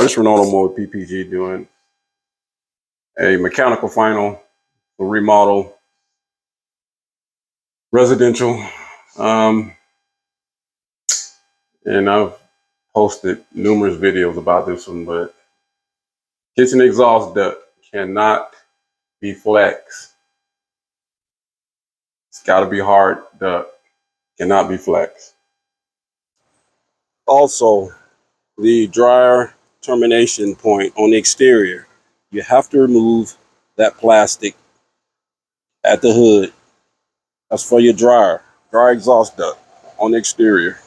This Ronaldo Mode PPG doing a mechanical final for remodel residential. And I've posted numerous videos about this one, but kitchen exhaust duct cannot be flex. It's got to be hard duct, cannot be flex. Also, the dryer termination point on the exterior, you have to remove that plastic at the hood. That's for your dryer exhaust duct on the exterior.